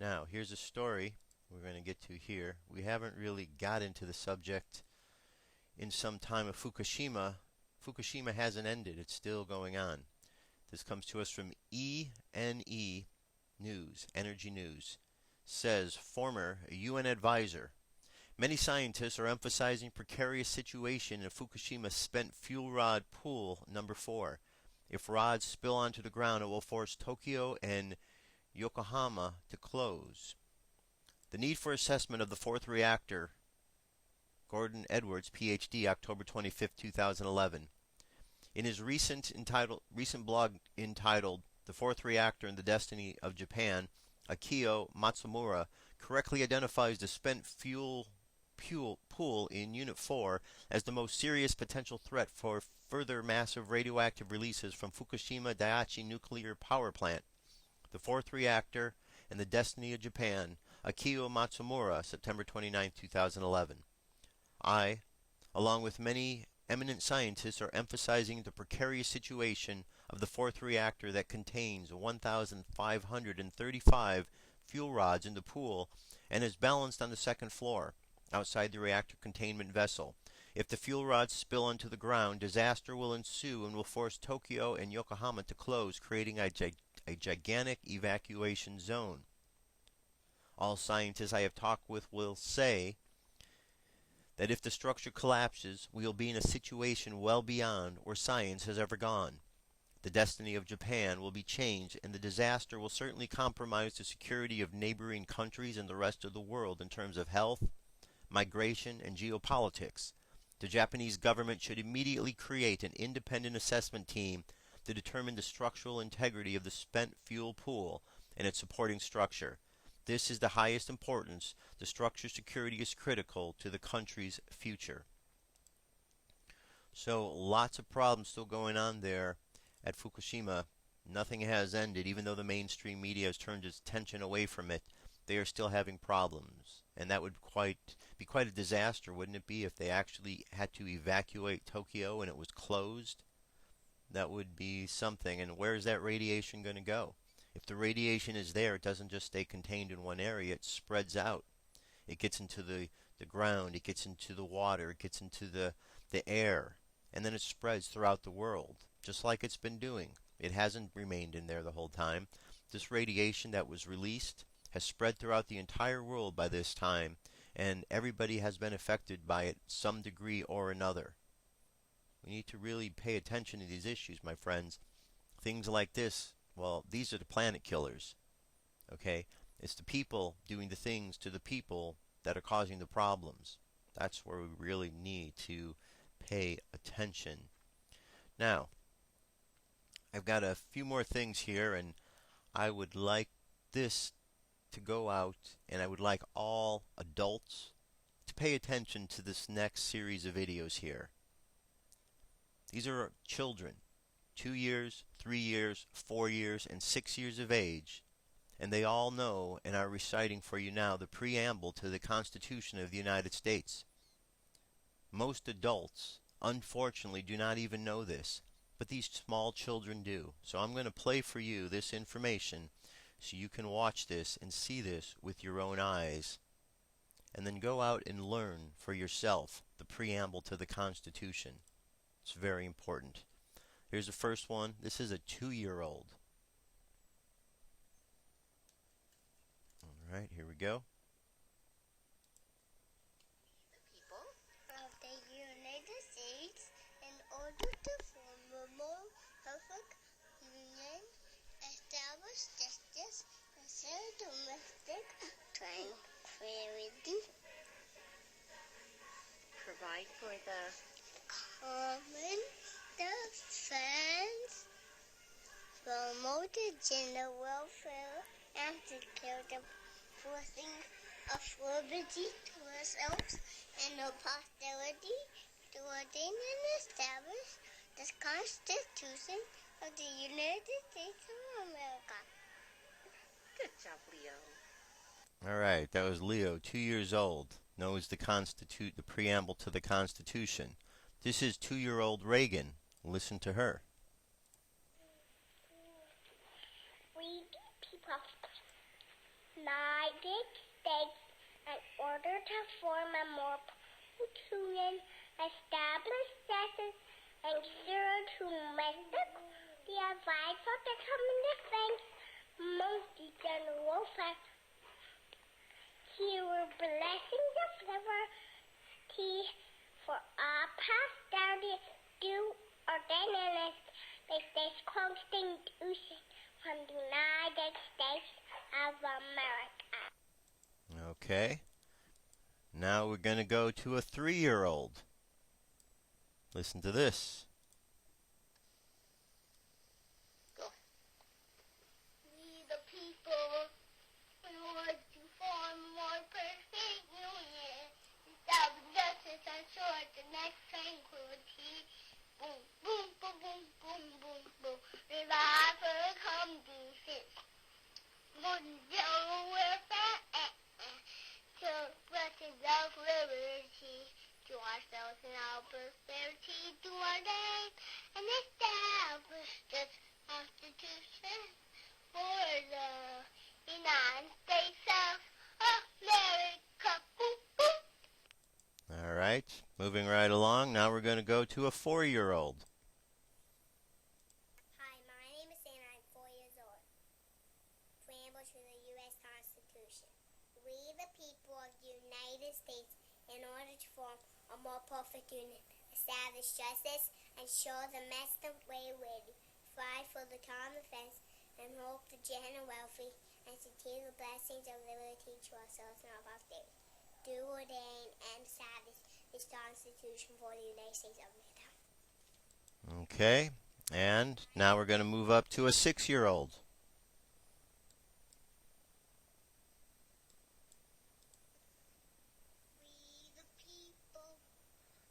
Now, here's a story we're going to get to here. We haven't really got into the subject in some time of Fukushima. Fukushima hasn't ended. It's still going on. This comes to us from ENE News, Energy News. Says former UN advisor. Many scientists are emphasizing precarious situation in Fukushima spent fuel rod pool number 4. If rods spill onto the ground, it will force Tokyo and Yokohama to close. The need for assessment of the 4th reactor. Gordon Edwards, PhD, October 25, 2011. In his recent blog entitled The 4th Reactor and the Destiny of Japan, Akio Matsumura correctly identifies the spent fuel pool in Unit 4 as the most serious potential threat for further massive radioactive releases from Fukushima Daiichi nuclear power plant. The 4th Reactor and the Destiny of Japan, Akio Matsumura, September 29, 2011. I, along with many eminent scientists, are emphasizing the precarious situation of the 4th reactor that contains 1,535 fuel rods in the pool and is balanced on the 2nd floor, outside the reactor containment vessel. If the fuel rods spill onto the ground, disaster will ensue and will force Tokyo and Yokohama to close, creating a gigantic evacuation zone. All scientists I have talked with will say that if the structure collapses, we will be in a situation well beyond where science has ever gone. The destiny of Japan will be changed, and the disaster will certainly compromise the security of neighboring countries and the rest of the world in terms of health, migration, and geopolitics. The Japanese government should immediately create an independent assessment team to determine the structural integrity of the spent fuel pool and its supporting structure. This is the highest importance. The structure's security is critical to the country's future. So lots of problems still going on there at Fukushima. Nothing has ended, even though the mainstream media has turned its attention away from it. They are still having problems, and that would be quite a disaster, wouldn't it be, if they actually had to evacuate Tokyo and it was closed? That would be something. And where is that radiation going to go? If the radiation is there, it doesn't just stay contained in one area, it spreads out. It gets into the ground, it gets into the water, it gets into the air, and then it spreads throughout the world, just like it's been doing. It hasn't remained in there the whole time. This radiation that was released has spread throughout the entire world by this time, and everybody has been affected by it some degree or another. We need to really pay attention to these issues, my friends. Things like this, well, these are the planet killers. Okay? It's the people doing the things to the people that are causing the problems. That's where we really need to pay attention. Now, I've got a few more things here, and I would like this to go out, and I would like all adults to pay attention to this next series of videos here. These are children, 2 years, 3 years, 4 years, and 6 years of age, and they all know and are reciting for you now the preamble to the Constitution of the United States. Most adults, unfortunately, do not even know this, but these small children do. So I'm going to play for you this information so you can watch this and see this with your own eyes, and then go out and learn for yourself the preamble to the Constitution. It's very important. Here's the first one. This is a 2-year-old. All right, here we go. The people of the United States, in order to form a more perfect union, establish justice, ensure domestic tranquility, provide for the common defense, promote the general welfare, and secure the blessings of liberty to ourselves and our posterity, to ordain and establish the Constitution of the United States of America. Good job, Leo. All right, that was Leo, 2 years old, knows the preamble to the Constitution. This is 2-year-old Reagan. Listen to her. We the people of the United States, in order to form a more perfect union, establish justice, ensure domestic, the advice of the common defense, most general welfare, here blessings of liberty for our posterity, do ordain and establish this Constitution from the United States of America. Okay. Now we're going to go to a 3-year-old. Listen to this. We the people, in order to form a more perfect union, establish justice, ensure the next tranquility. Boom, boom, boom, boom, boom, boom, boom. Revive for the common defense. More general welfare, to blessings of liberty, to ourselves and our prosperity, to ordain and establish this Constitution for the United States of America. Boom, boom. All right, moving right along. Now we're going to go to a 4-year-old. Hi, my name is Anna. I'm 4 years old. Preamble to the U.S. Constitution. We, the people of the United States, in order to form a more perfect union, establish justice, ensure domestic way, fight for the common defense, and hope the general welfare, and secure the blessings of liberty to ourselves and our posterity. Do ordain and establish this Constitution for the United States of America. Okay, and now we're going to move up to a 6-year-old. We, the people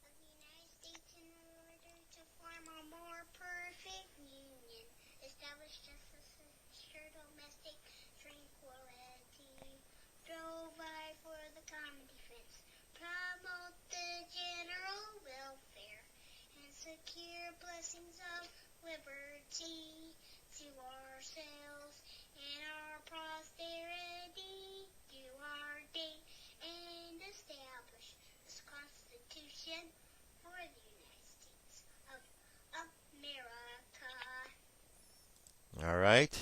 of the United States, in order to form a more perfect union, establish justice, ensure domestic tranquility, provide for the common defense, promote the general welfare, and secure blessings of liberty to ourselves and our posterity, do our day and establish this Constitution for the United States of America. All right,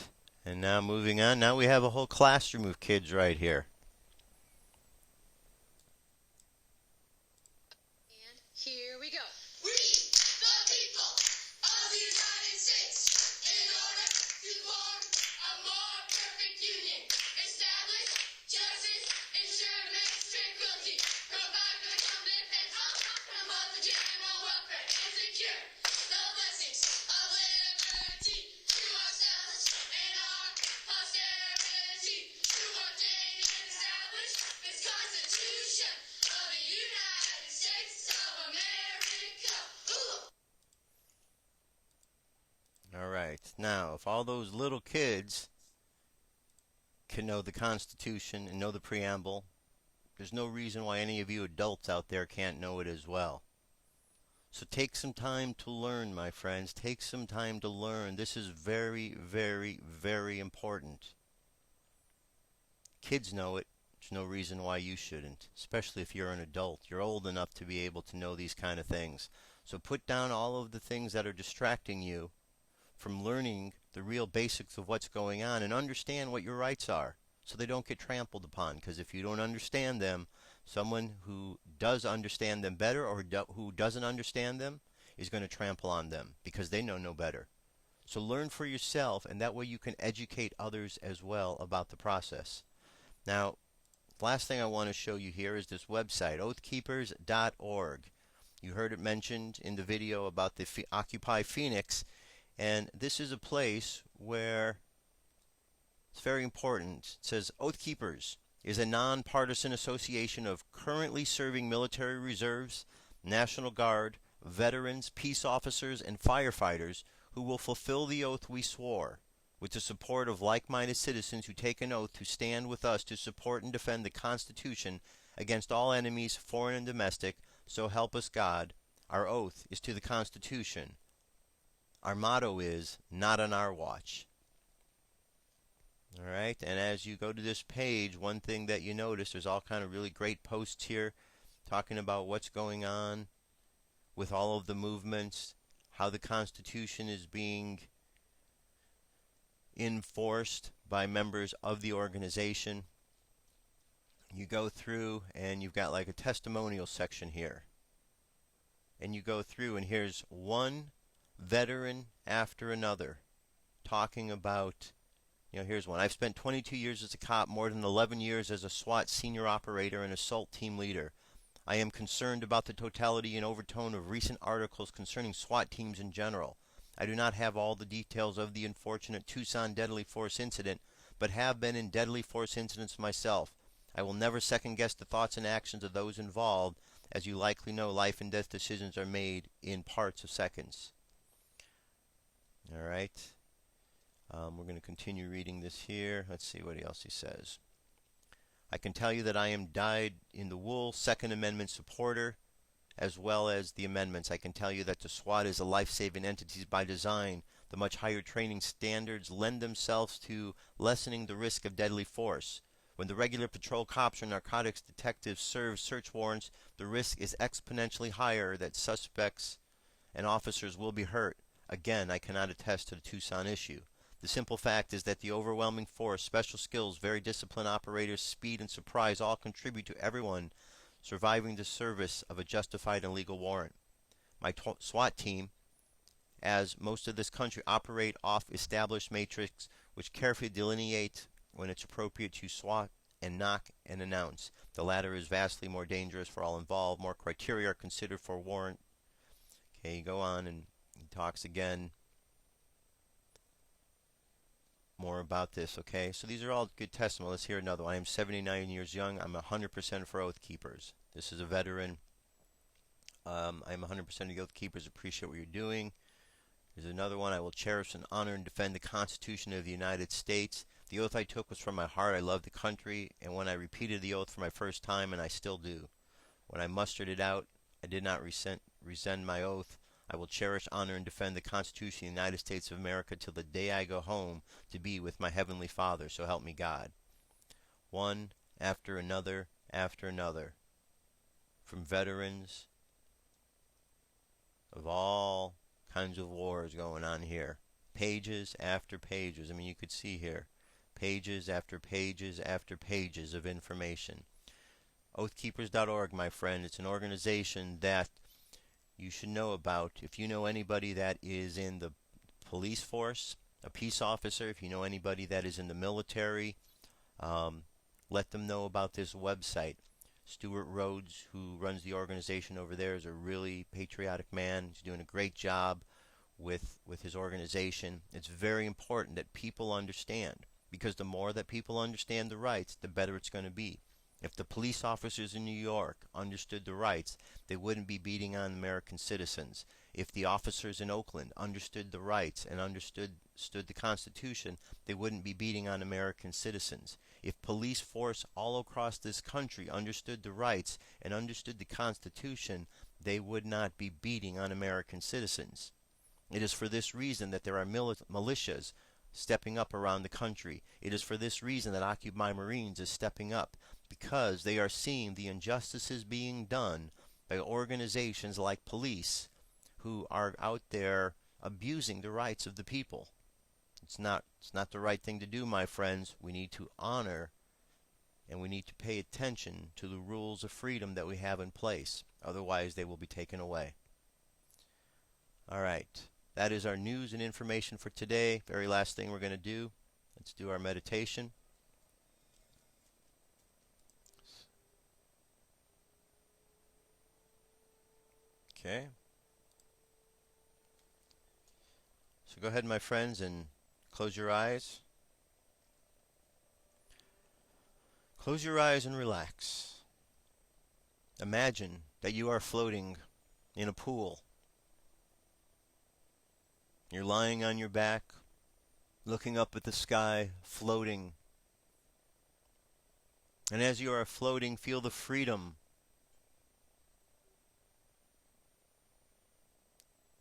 and now moving on. Now we have a whole classroom of kids right here. And here we go. We, the people of the United States, in order to form a more perfect union, establish justice, ensure domestic tranquility, provide for the common defense, promote the general welfare, and secure the blessings of liberty to ourselves and our posterity, to ordain Now, if all those little kids can know the Constitution and know the preamble, there's no reason why any of you adults out there can't know it as well. So take some time to learn, my friends. Take some time to learn. This is very, very, very important. Kids know it. There's no reason why you shouldn't, especially if you're an adult. You're old enough to be able to know these kind of things. So put down all of the things that are distracting you from learning the real basics of what's going on and understand what your rights are so they don't get trampled upon. Because if you don't understand them, someone who does understand them better or who doesn't understand them is going to trample on them because they know no better. So learn for yourself, and that way you can educate others as well about the process. Now, the last thing I want to show you here is this website, oathkeepers.org. You heard it mentioned in the video about the Occupy Phoenix, and this is a place where it's very important. It says, Oath Keepers is a nonpartisan association of currently serving military reserves, National Guard, veterans, peace officers, and firefighters who will fulfill the oath we swore, with the support of like-minded citizens who take an oath to stand with us to support and defend the Constitution against all enemies, foreign and domestic, so help us God. Our oath is to the Constitution. Our motto is, not on our watch. All right, and as you go to this page, one thing that you notice, there's all kind of really great posts here talking about what's going on with all of the movements, how the Constitution is being enforced by members of the organization. You go through and you've got like a testimonial section here. And you go through and here's one veteran after another talking about, here's one. I've spent 22 years as a cop, more than 11 years as a SWAT senior operator and assault team leader. I am concerned about the totality and overtone of recent articles concerning SWAT teams in general. I do not have all the details of the unfortunate Tucson deadly force incident, but have been in deadly force incidents myself. I will never second-guess the thoughts and actions of those involved. As you likely know, life and death decisions are made in parts of seconds. All right. We're going to continue reading this here. Let's see what else he says. I can tell you that I am dyed-in-the-wool Second Amendment supporter, as well as the amendments. I can tell you that the SWAT is a life-saving entity by design. The much higher training standards lend themselves to lessening the risk of deadly force. When the regular patrol cops or narcotics detectives serve search warrants, the risk is exponentially higher that suspects and officers will be hurt. Again, I cannot attest to the Tucson issue. The simple fact is that the overwhelming force, special skills, very disciplined operators, speed, and surprise all contribute to everyone surviving the service of a justified and legal warrant. My SWAT team, as most of this country, operate off established matrix which carefully delineate when it's appropriate to SWAT and knock and announce. The latter is vastly more dangerous for all involved. More criteria are considered for warrant. Okay, you go on and he talks again more about this, okay? So these are all good testimony. Let's hear another one. I am 79 years young. I'm 100% for Oath Keepers. This is a veteran. I'm 100% of the Oath Keepers. Appreciate what you're doing. There's another one. I will cherish and honor and defend the Constitution of the United States. The oath I took was from my heart. I love the country, and when I repeated the oath for my first time, and I still do. When I mustered it out, I did not rescind my oath. I will cherish, honor, and defend the Constitution of the United States of America till the day I go home to be with my Heavenly Father, so help me God. One after another, from veterans of all kinds of wars going on here. Pages after pages. I mean, you could see here. Pages after pages after pages of information. Oathkeepers.org, my friend. It's an organization that you should know about. If you know anybody that is in the police force, a peace officer, if you know anybody that is in the military, let them know about this website. Stuart Rhodes, who runs the organization over there, is a really patriotic man. He's doing a great job with his organization. It's very important that people understand, because the more that people understand the rights, the better it's going to be. If the police officers in New York understood the rights, they wouldn't be beating on American citizens. If the officers in Oakland understood the rights and understood the Constitution, they wouldn't be beating on American citizens. If police force all across this country understood the rights and understood the Constitution, they would not be beating on American citizens. It is for this reason that there are militias stepping up around the country. It is for this reason that Occupy Marines is stepping up, because they are seeing the injustices being done by organizations like police who are out there abusing the rights of the people. It's not the right thing to do, my friends. We need to honor and we need to pay attention to the rules of freedom that we have in place. Otherwise, they will be taken away. All right. That is our news and information for today. Very last thing we're going to do. Let's do our meditation. Okay. So go ahead, my friends, and close your eyes. Close your eyes and relax. Imagine that you are floating in a pool. You're lying on your back, looking up at the sky, floating. And as you are floating, feel the freedom.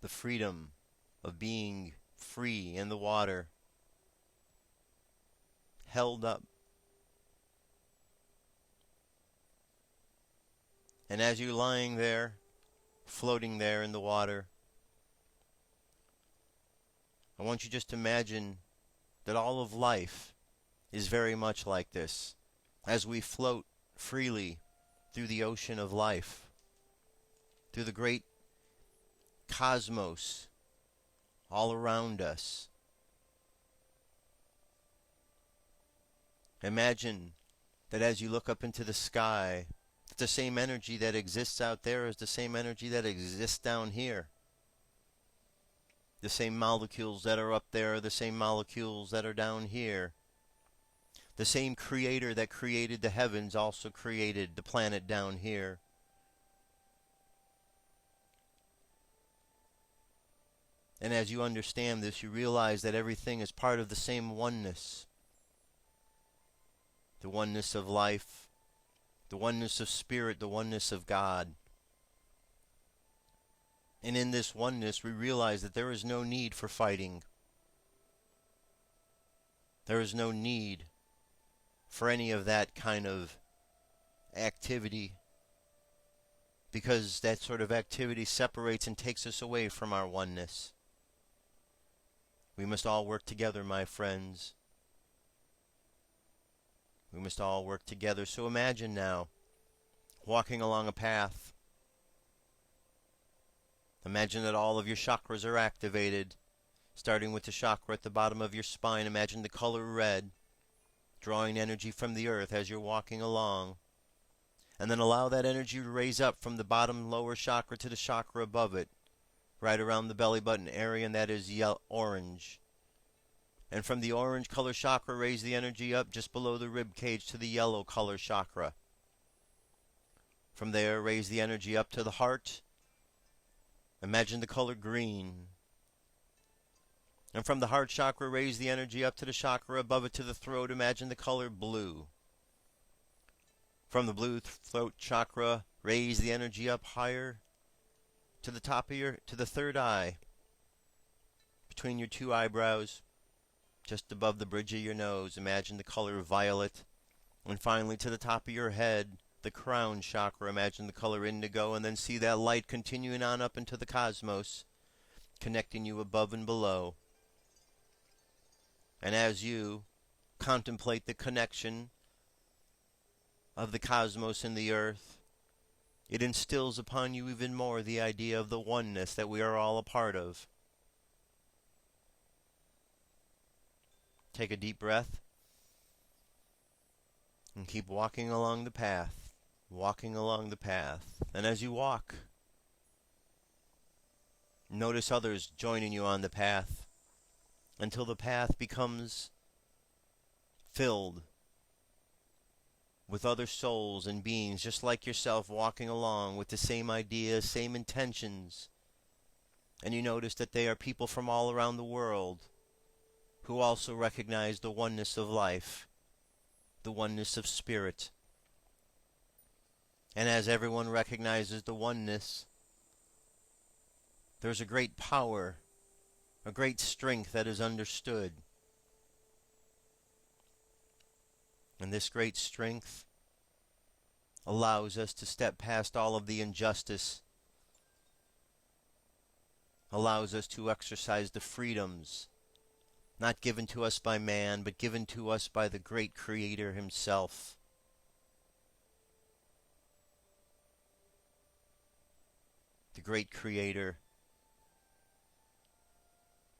The freedom of being free in the water, held up. And as you're lying there, floating there in the water, I want you just to imagine that all of life is very much like this, as we float freely through the ocean of life, through the great cosmos all around us. Imagine that as you look up into the sky, that the same energy that exists out there is the same energy that exists down here. The same molecules that are up there are the same molecules that are down here. The same creator that created the heavens also created the planet down here. And as you understand this, you realize that everything is part of the same oneness. The oneness of life, the oneness of spirit, the oneness of God. And in this oneness, we realize that there is no need for fighting. There is no need for any of that kind of activity, because that sort of activity separates and takes us away from our oneness. We must all work together, my friends. We must all work together. So imagine now, walking along a path. Imagine that all of your chakras are activated, starting with the chakra at the bottom of your spine. Imagine the color red, drawing energy from the earth as you're walking along. And then allow that energy to raise up from the bottom lower chakra to the chakra above it, right around the belly button area, and that is orange. And from the orange color chakra, raise the energy up just below the rib cage to the yellow color chakra. From there, raise the energy up to the heart. Imagine the color green. And from the heart chakra, raise the energy up to the chakra above it to the throat. Imagine the color blue. From the blue throat chakra, raise the energy up higher to the top of to the third eye, between your two eyebrows, just above the bridge of your nose. Imagine the color violet. And finally to the top of your head, the crown chakra. Imagine the color indigo, and then see that light continuing on up into the cosmos, connecting you above and below. And as you contemplate the connection of the cosmos and the earth, it instills upon you even more the idea of the oneness that we are all a part of. Take a deep breath and keep walking along the path. Walking along the path. And as you walk, notice others joining you on the path until the path becomes filled with other souls and beings just like yourself, walking along with the same ideas, same intentions, And you notice that they are people from all around the world who also recognize the oneness of life, the oneness of spirit. And as everyone recognizes the oneness, there's a great power, a great strength that is understood. And this great strength allows us to step past all of the injustice, allows us to exercise the freedoms not given to us by man, but given to us by the great Creator Himself. The great Creator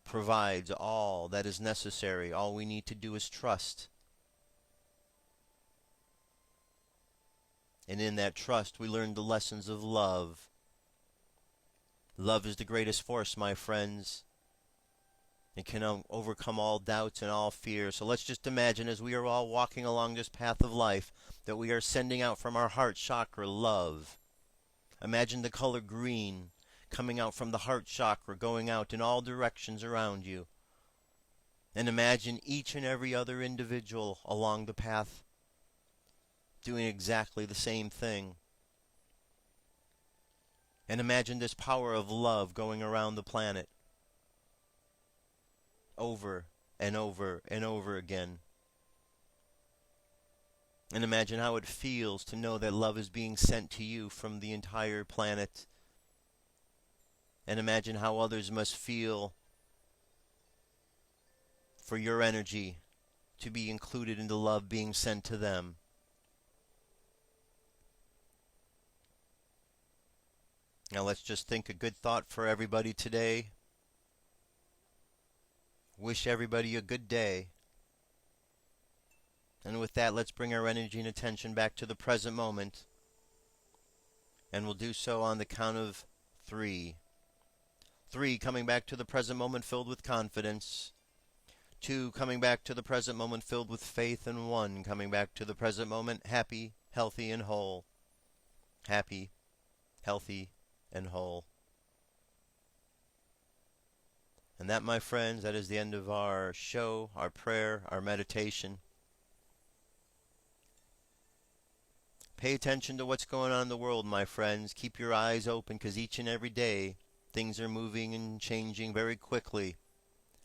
provides all that is necessary. All we need to do is trust. And in that trust, we learn the lessons of love. Love is the greatest force, my friends. It can overcome all doubts and all fears. So let's just imagine, as we are all walking along this path of life, that we are sending out from our heart chakra love. Imagine the color green coming out from the heart chakra, going out in all directions around you. And imagine each and every other individual along the path doing exactly the same thing. And imagine this power of love going around the planet over and over and over again. And imagine how it feels to know that love is being sent to you from the entire planet. And imagine how others must feel for your energy to be included in the love being sent to them. Now let's just think a good thought for everybody today. Wish everybody a good day. And with that, let's bring our energy and attention back to the present moment. And we'll do so on the count of 3. 3, coming back to the present moment filled with confidence. 2, coming back to the present moment filled with faith. And 1, coming back to the present moment happy, healthy, and whole. Happy, healthy, and whole. And that, my friends, that is the end of our show, our prayer, our meditation. Pay attention to what's going on in the world, my friends. Keep your eyes open, because each and every day things are moving and changing very quickly.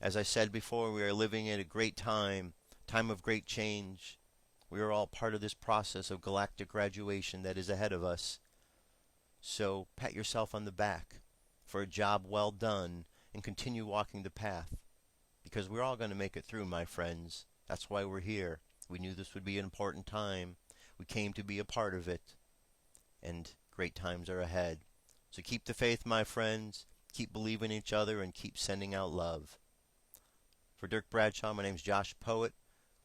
As I said before, we are living at a great time of great change. We are all part of this process of galactic graduation that is ahead of us. So pat yourself on the back for a job well done, and continue walking the path, because we're all going to make it through, my friends. That's why we're here. We knew this would be an important time. We came to be a part of it, and great times are ahead. So keep the faith, my friends. Keep believing in each other, and keep sending out love. For Dirk Bradshaw, my name's Josh Poet.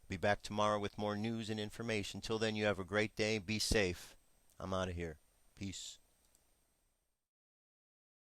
Be back tomorrow with more news and information. Till then, you have a great day. Be safe. I'm out of here. Peace.